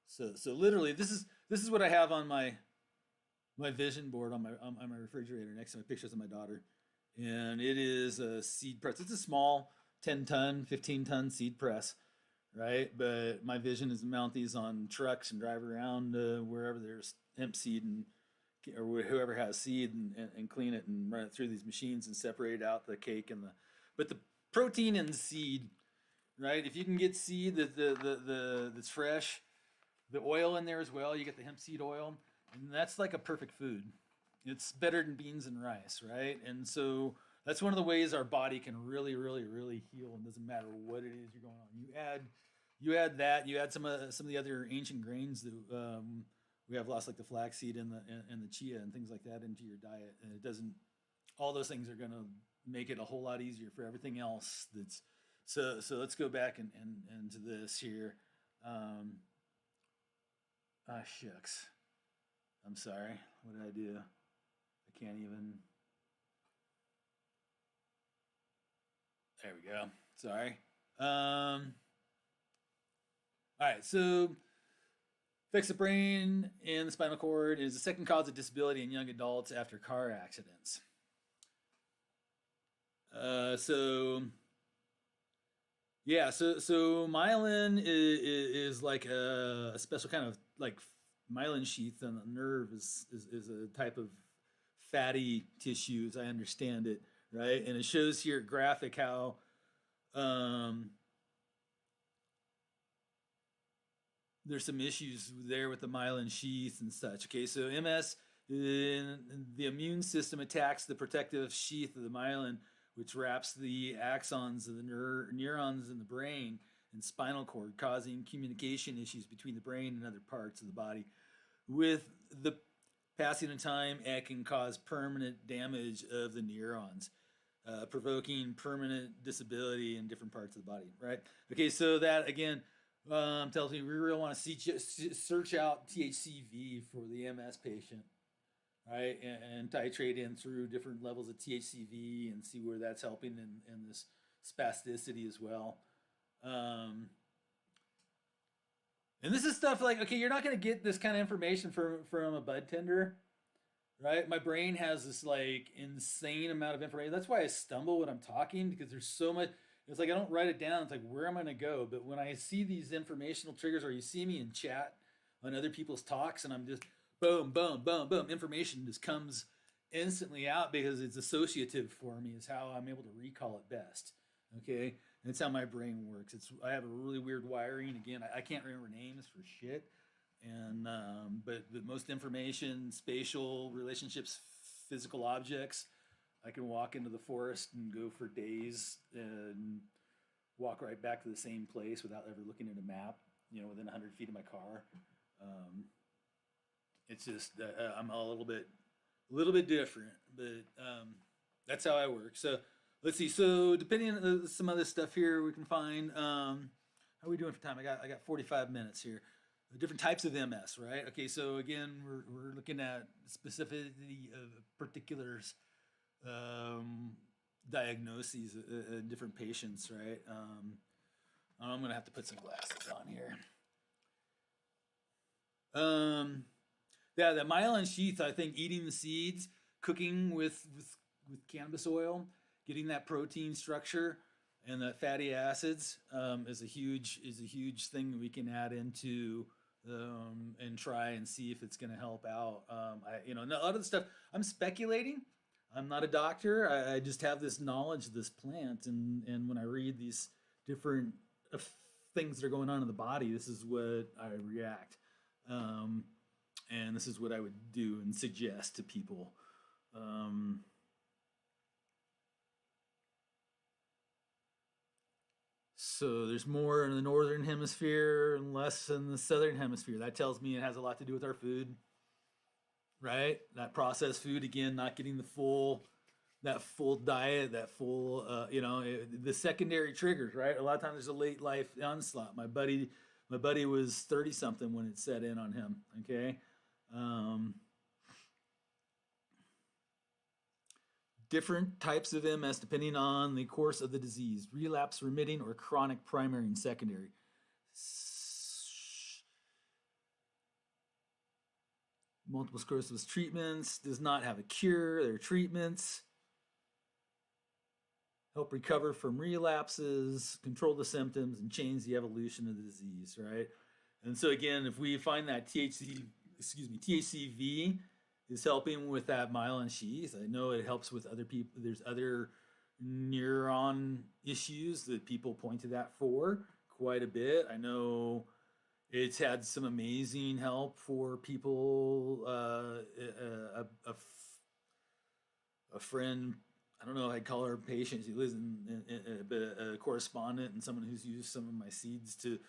A: So literally, this is what I have on my vision board on my refrigerator next to my pictures of my daughter, and it is a seed press. It's a small 10-ton, 15-ton seed press, right? But my vision is to mount these on trucks and drive around wherever there's hemp seed or whoever has seed and clean it and run it through these machines and separate out the cake but the protein in seed, right? If you can get seed that's fresh, the oil in there as well, you get the hemp seed oil, and that's like a perfect food. It's better than beans and rice, right? And so that's one of the ways our body can really, really, really heal. And doesn't matter what it is you're going on. You add some of the other ancient grains that we have lost, like the flaxseed and the chia and things like that, into your diet, and it doesn't. All those things are going to make it a whole lot easier for everything else. So let's go back and to this here. Shucks. I'm sorry. What did I do? I can't even. There we go. Sorry. All right, so affects the brain and the spinal cord. It is the second cause of disability in young adults after car accidents. So yeah, so myelin is like a special kind of like myelin sheath on the nerve is a type of fatty tissue, as I understand it, right? And it shows here graphic how um, there's some issues there with the myelin sheath and such. Okay, so MS, the immune system attacks the protective sheath of the myelin, which wraps the axons of the neurons in the brain and spinal cord, causing communication issues between the brain and other parts of the body. With the passing of time, it can cause permanent damage of the neurons, provoking permanent disability in different parts of the body, right? Okay, so that again tells me we really want to search out THCV for the MS patient, right? And titrate in through different levels of THCV and see where that's helping in this spasticity as well. Um, and this is stuff like, okay, you're not going to get this kind of information from a bud tender, right? My brain has this like insane amount of information. That's why I stumble when I'm talking because there's so much. It's like I don't write it down. It's like where am I going to go? But when I see these informational triggers, or you see me in chat on other people's talks, and I'm just boom, boom, boom, boom, information just comes instantly out because it's associative for me. Is how I'm able to recall it best. Okay, that's how my brain works. I have a really weird wiring. Again, I can't remember names for shit. And but the most information, spatial relationships, physical objects. I can walk into the forest and go for days and walk right back to the same place without ever looking at a map. You know, within 100 feet of my car. It's just I'm a little bit different, but that's how I work. So let's see. So depending on some other stuff here, we can find. How are we doing for time? I got 45 minutes here. The different types of MS, right? Okay, so again, we're looking at specificity of particulars diagnoses different patients, right? I'm gonna have to put some glasses on here. Yeah, the myelin sheath. I think eating the seeds, cooking with cannabis oil, getting that protein structure and the fatty acids is a huge thing that we can add into and try and see if it's going to help out. A lot of the stuff I'm speculating. I'm not a doctor. I just have this knowledge of this plant, and when I read these different things that are going on in the body, this is what I react, and this is what I would do and suggest to people. So there's more in the northern hemisphere and less in the southern hemisphere. That tells me it has a lot to do with our food, right? That processed food, again, not getting that full diet, that full, the secondary triggers, right? A lot of times there's a late life onslaught. My buddy was 30 something when it set in on him. Okay. Different types of MS depending on the course of the disease, relapse, remitting, or chronic primary and secondary. Multiple sclerosis treatments does not have a cure. There are treatments. Help recover from relapses, control the symptoms, and change the evolution of the disease, right? And so again, if we find that THCV is helping with that myelin sheath. I know it helps with other people. There's other neuron issues that people point to that for quite a bit. I know it's had some amazing help for people. A friend, I don't know if I'd call her a patient. She lives in a correspondent and someone who's used some of my seeds to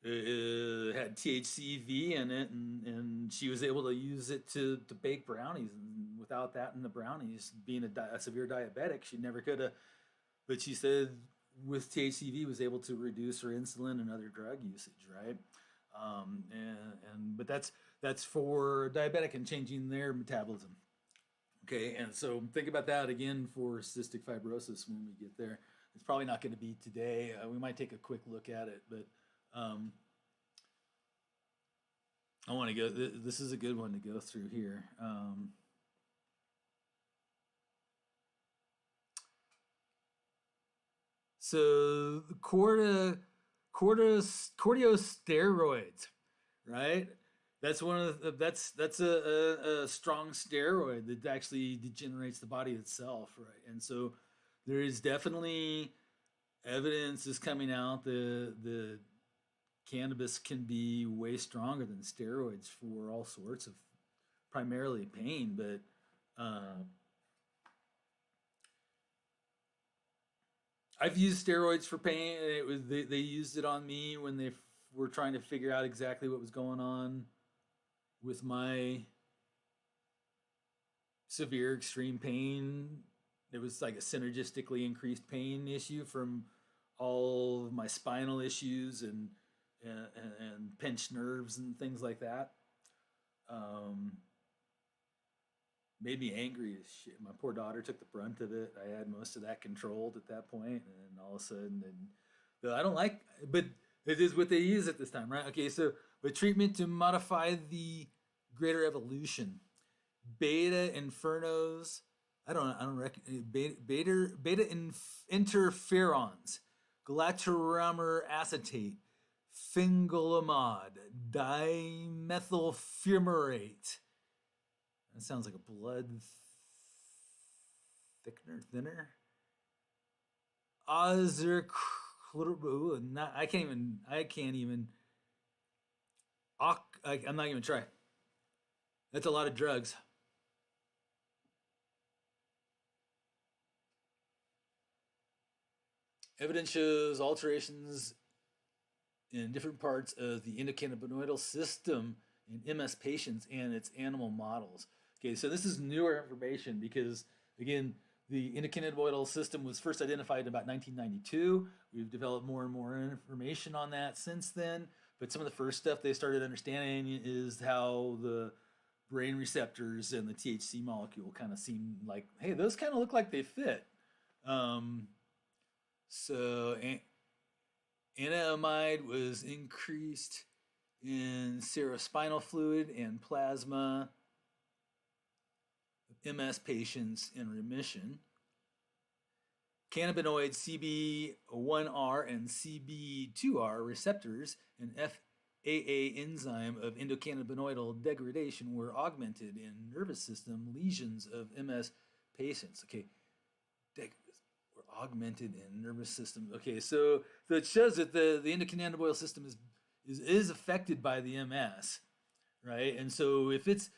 A: had THCV in it, and she was able to use it to bake brownies. And without that in the brownies, being a severe diabetic, she never could have. But she said with THCV was able to reduce her insulin and other drug usage, right? But that's for diabetic and changing their metabolism. Okay, and so think about that again for cystic fibrosis when we get there. It's probably not going to be today. We might take a quick look at it, but I want to go. This is a good one to go through here. So corticosteroids, right? That's one of that's a strong steroid that actually degenerates the body itself, right? And so there is definitely evidence is coming out the cannabis can be way stronger than steroids for all sorts of primarily pain, but uh, I've used steroids for pain. And it was they used it on me when they were trying to figure out exactly what was going on with my severe extreme pain. It was like a synergistically increased pain issue from all of my spinal issues and pinched nerves and things like that. Um, Made me angry as shit. My poor daughter took the brunt of it. I had most of that controlled at that point, and all of a sudden, I don't like, but it is what they use at this time, right? Okay, so with treatment to modify the greater evolution, beta infernos, I don't reckon interferons, glatiramer acetate, fingolimod, dimethylfumarate. That sounds like a blood thinner. I can't even. I'm not even try. That's a lot of drugs. Evidence shows alterations in different parts of the endocannabinoidal system in MS patients and its animal models. Okay, so this is newer information because, again, the endocannabinoidal system was first identified in about 1992. We've developed more and more information on that since then. But some of the first stuff they started understanding is how the brain receptors and the THC molecule kind of seem like, hey, those kind of look like they fit. Um, so anandamide was increased in cerebrospinal fluid and plasma of MS patients in remission. Cannabinoid CB1R and CB2R receptors and FAA enzyme of endocannabinoidal degradation were augmented in nervous system lesions of MS patients. Okay, were augmented in nervous system. Okay, so it shows that the endocannabinoidal system is affected by the MS, right? And so if it's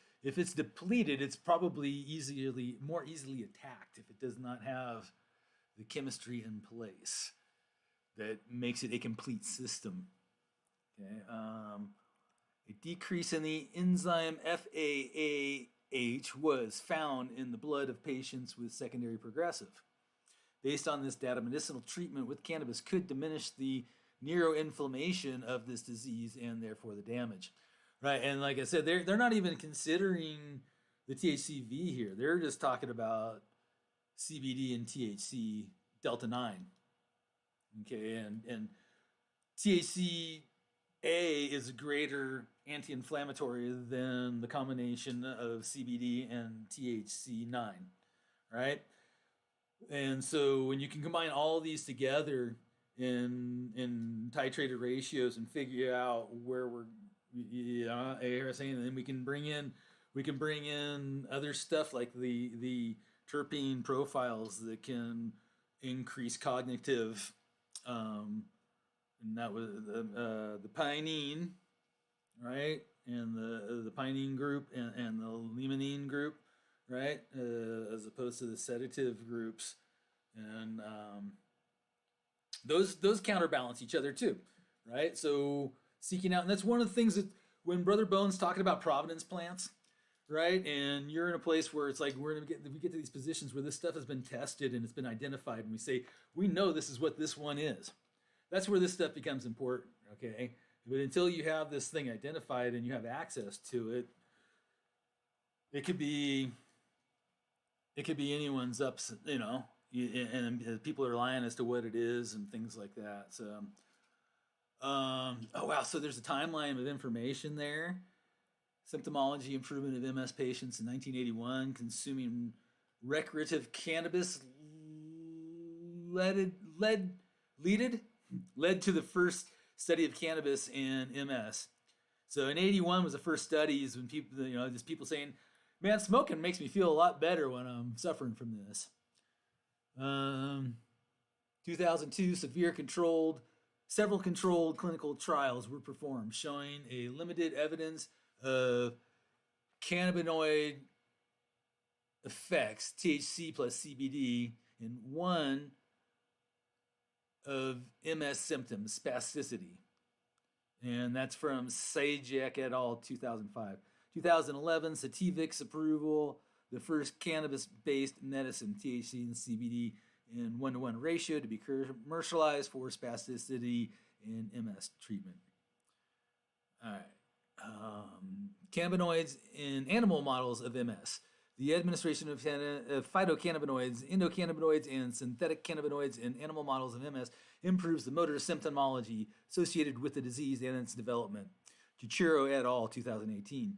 A: depleted, it's probably more easily attacked if it does not have the chemistry in place that makes it a complete system. Okay, a decrease in the enzyme FAAH was found in the blood of patients with secondary progressive. Based on this data, medicinal treatment with cannabis could diminish the neuroinflammation of this disease and therefore the damage. Right, and like I said, they're not even considering the THCV here. They're just talking about CBD and THC delta 9. Okay, and THC A is a greater anti-inflammatory than the combination of CBD and THC 9, right? And so when you can combine all these together in titrated ratios and figure out where we're saying, and then we can bring in other stuff like the terpene profiles that can increase cognitive, and that was the pinene, right, and the pinene group and the limonene group, right, as opposed to the sedative groups, and those counterbalance each other too, right? So seeking out, and that's one of the things that when Brother Bone's talking about providence plants, right? And you're in a place where it's like we get to these positions where this stuff has been tested and it's been identified, and we say we know this is what this one is. That's where this stuff becomes important, okay? But until you have this thing identified and you have access to it, it could be anyone's ups, and people are lying as to what it is and things like that. So, oh wow, so there's a timeline of information there. symptomology improvement of MS patients in 1981, consuming recreative cannabis led to the first study of cannabis in MS. So in 81 was the first studies when people, just people saying, man, smoking makes me feel a lot better when I'm suffering from this. 2002, several controlled clinical trials were performed showing a limited evidence of cannabinoid effects, THC plus CBD, in one of MS symptoms, spasticity. And that's from Sajak et al. 2005. 2011, Sativic's approval, the first cannabis-based medicine, THC and CBD, in 1-to-1 ratio to be commercialized for spasticity in MS treatment. All right. Cannabinoids in animal models of MS. The administration of phytocannabinoids, endocannabinoids, and synthetic cannabinoids in animal models of MS improves the motor symptomology associated with the disease and its development. Chiro et al. 2018.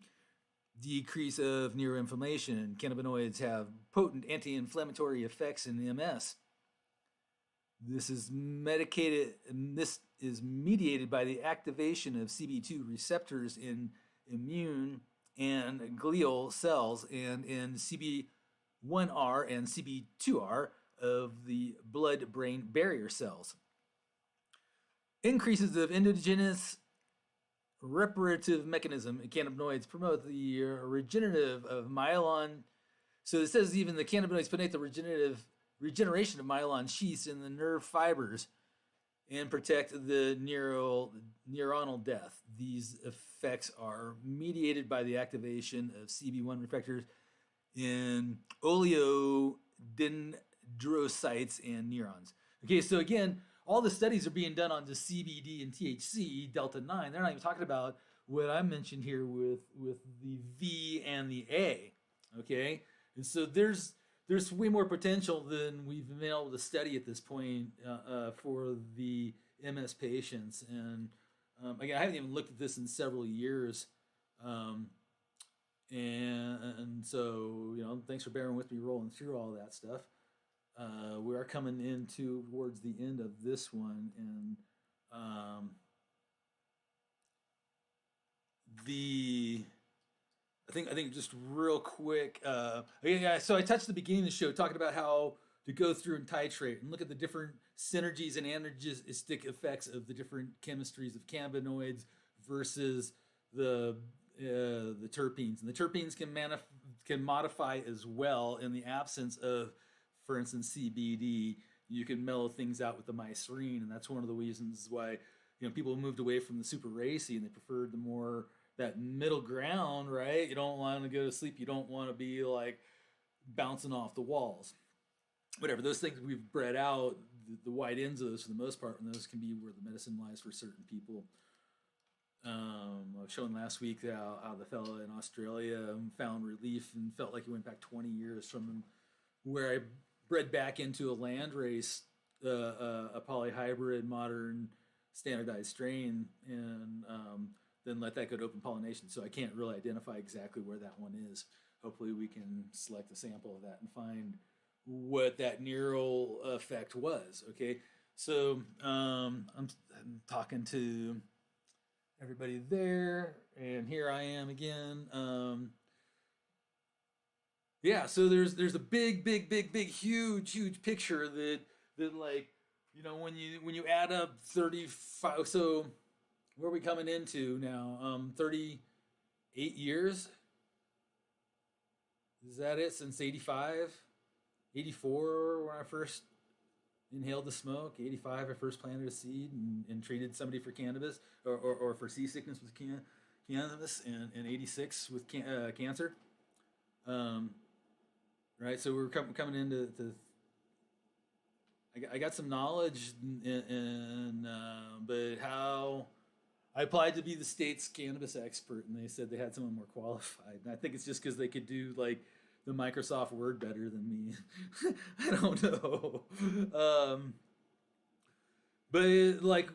A: Decrease of neuroinflammation. Cannabinoids have potent anti-inflammatory effects in MS. This is medicated, and this is mediated by the activation of CB2 receptors in immune and glial cells and in CB1R and CB2R of the blood-brain barrier cells. Increases of endogenous reparative mechanism in cannabinoids promote the regenerative of myelin. So it says even the cannabinoids promote the regeneration of myelin sheaths in the nerve fibers and protect the neuronal death. These effects are mediated by the activation of CB1 receptors in oligodendrocytes and neurons. Okay, so again, all the studies are being done on the CBD and THC, delta 9. They're not even talking about what I mentioned here with the V and the A, okay? And so there's way more potential than we've been able to study at this point for the MS patients. And again, I haven't even looked at this in several years. And so, thanks for bearing with me rolling through all that stuff. We are coming in towards the end of this one, and I think just real quick. So I touched the beginning of the show talking about how to go through and titrate and look at the different synergies and anergistic effects of the different chemistries of cannabinoids versus the terpenes. And the terpenes can modify as well in the absence of, for instance, CBD. You can mellow things out with the mycene, and that's one of the reasons why people moved away from the super racy and they preferred the more that middle ground, right? You don't want to go to sleep. You don't want to be like bouncing off the walls. Whatever, those things we've bred out, the wide ends of those for the most part, and those can be where the medicine lies for certain people. I was showing last week how the fellow in Australia found relief and felt like he went back 20 years from where I bred back into a landrace, a polyhybrid modern standardized strain, and then let that go to open pollination. So I can't really identify exactly where that one is. Hopefully we can select a sample of that and find what that neural effect was. Okay, so I'm talking to everybody there, and here I am again. So there's a big, huge picture that like, when you add up 35, so where are we coming into now? 38 years? Is that it? Since 85? 84 when I first inhaled the smoke. 85 I first planted a seed and treated somebody for cannabis or for seasickness with cannabis, and 86 with cancer. Right, so we're coming into I got some knowledge, but how I applied to be the state's cannabis expert, and they said they had someone more qualified. And I think it's just because they could do like the Microsoft Word better than me. I don't know. But like,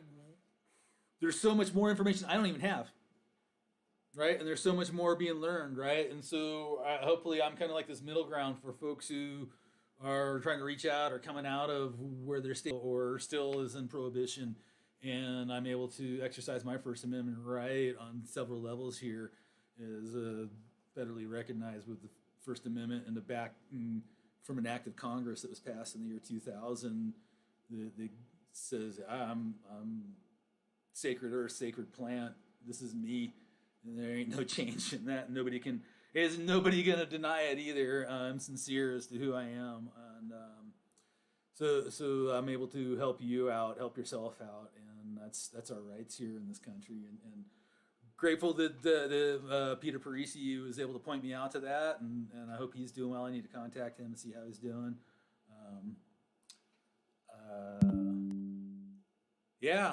A: there's so much more information I don't even have. right? And there's so much more being learned, right? And so hopefully I'm kind of like this middle ground for folks who are trying to reach out or coming out of where they're still or still is in prohibition, and I'm able to exercise my First Amendment right on several levels here, is federally recognized with the First Amendment and the back from an act of Congress that was passed in the year 2000 that says I'm sacred earth, sacred plant. This is me, and there ain't no change in that. Is nobody gonna deny it either. I'm sincere as to who I am, and so I'm able to help you out, help yourself out, and that's our rights here in this country. And grateful that Peter Parisi was able to point me out to that, and I hope he's doing well. I need to contact him and see how he's doing. Yeah,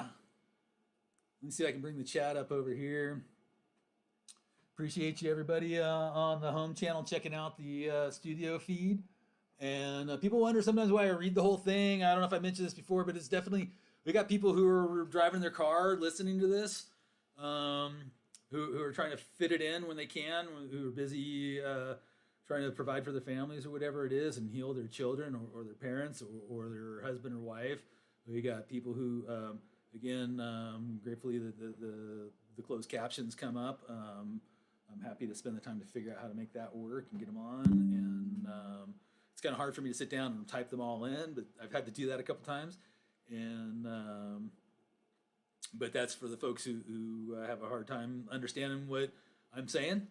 A: let me see if I can bring the chat up over here. Appreciate you, everybody, on the home channel checking out the studio feed. And people wonder sometimes why I read the whole thing. I don't know if I mentioned this before, but it's definitely, we got people who are driving their car listening to this, who are trying to fit it in when they can, who are busy trying to provide for their families or whatever it is and heal their children or their parents or their husband or wife. We got people who, again, gratefully the closed captions come up. I'm happy to spend the time to figure out how to make that work and get them on. And it's kind of hard for me to sit down and type them all in, but I've had to do that a couple times. And but that's for the folks who have a hard time understanding what I'm saying.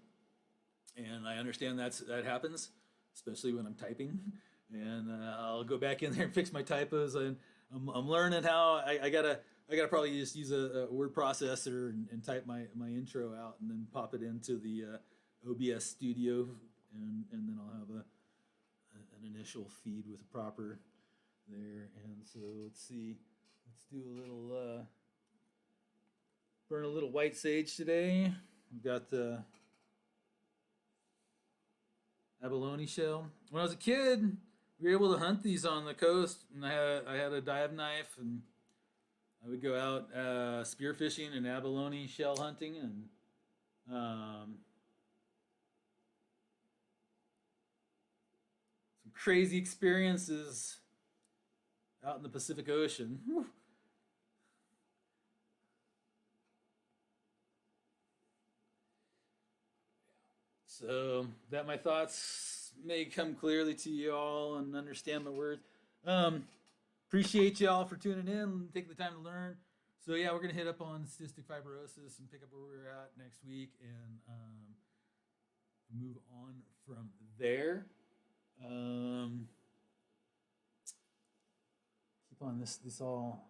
A: And I understand that happens, especially when I'm typing. And I'll go back in there and fix my typos. And I'm learning how I gotta probably just use a word processor and type my intro out and then pop it into the OBS studio, and then I'll have an initial feed with a proper there. And so let's see, let's do a little burn a little white sage today. We've got the abalone shell. When I was a kid, we were able to hunt these on the coast, and I had a dive knife, and I would go out spearfishing and abalone shell hunting, and some crazy experiences out in the Pacific Ocean. Whew. So that my thoughts may come clearly to you all and understand my words. Appreciate y'all for tuning in and taking the time to learn. So yeah, we're gonna hit up on cystic fibrosis and pick up where we're at next week and move on from there. Keep on this all.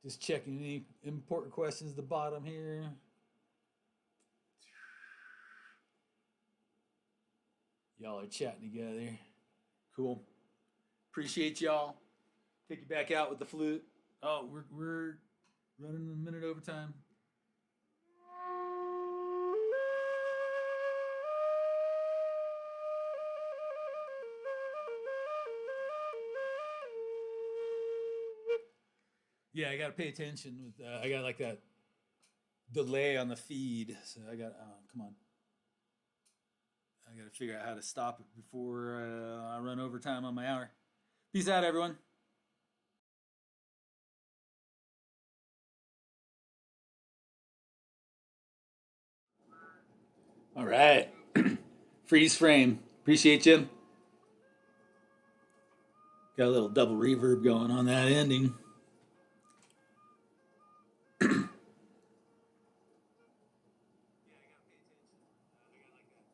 A: Just checking any important questions at the bottom here. Y'all are chatting together. Cool. Appreciate y'all. Take you back out with the flute. Oh, we're running a minute overtime. Yeah, I gotta pay attention with. I got like that delay on the feed, so I got. Come on. I got to figure out how to stop it before I run overtime on my hour. Peace out, everyone. All right. Freeze frame. Appreciate you. Got a little double reverb going on that ending.